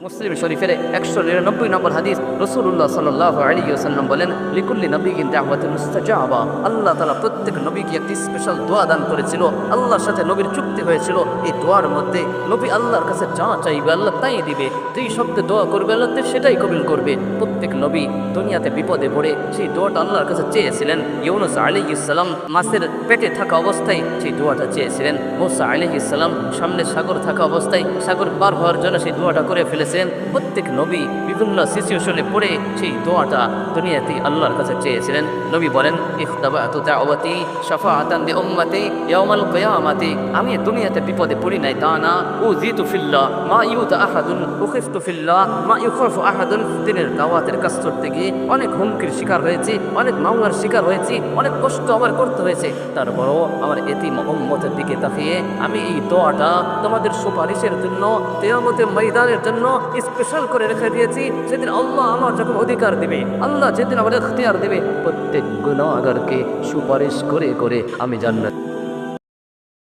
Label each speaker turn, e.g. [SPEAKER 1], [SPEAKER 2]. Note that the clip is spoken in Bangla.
[SPEAKER 1] মুসলিম শরীফের 199 নম্বর হাদিস, রাসূলুল্লাহ সাল্লাল্লাহু আলাইহি ওয়াসাল্লাম বলেন, লিকুল্লি নবিয়্যিন দাওয়াতুন মুস্তাজাবা। আল্লাহ তাআলা প্রত্যেক নবীকে একটি স্পেশাল দোয়া দান করেছিল। আল্লাহর সাথে নবীর চুক্তি হয়েছিল, এই দোয়ার মধ্যে নবী আল্লাহর কাছে যা চাইবে আল্লাহ তাই দিবে। যেই শব্দে দোয়া করবে আল্লাহ সেটাই কবুল করবে। প্রত্যেক নবী দুনিয়াতে বিপদে পড়ে সেই দোয়াটা আল্লাহর কাছে চেয়েছিলেন। ইউনূস আলাইহিস সালাম মাছের পেটে থাকা অবস্থায় সেই দোয়াটা চেয়েছিলেন। মূসা আলাইহিস সালাম সামনে সাগর থাকা অবস্থায় সাগর পার হওয়ার জন্য সেই দোয়াটা করে ফেলেছেন। প্রত্যেক নবী বিভিন্ন সিচুয়েশনে পড়ে সেই দোয়াটা দুনিয়াতে আল্লাহর কাছে চেয়েছিলেন। নবী বলেন, ইখতাবাতু দাওয়াতি শাফাআতান লিউম্মতি ইয়াউমাল কিয়ামাতি। আমি দুনিয়াতে বিপদে পড়ি নাই তা না, উযিতু ফিল্লাহ মা ইউতা আহাদুন উখিফতু ফিল্লাহ মা ইউখাফু আহাদুন। দিনের দাওয়াতের কাজ করতে গিয়ে অনেক হুমকির শিকার হয়েছি, অনেক মামলার শিকার হয়েছি, অনেক কষ্ট আমার করতে হয়েছে। তারপরও আমার এতিম উম্মতের দিকে তাকিয়ে আমি এই দোয়াটা তোমাদের সুপারিশের জন্য, কিয়ামতের ময়দানের জন্য স্পেশাল করে রেখে দিয়েছি। সেদিন আল্লাহ আমার যখন অধিকার দিবে, আল্লাহ যেদিন আমার ইখতিয়ার দিবে, প্রত্যেক গুনাহগারকে সুপারিশ করে করে আমি জান্নাত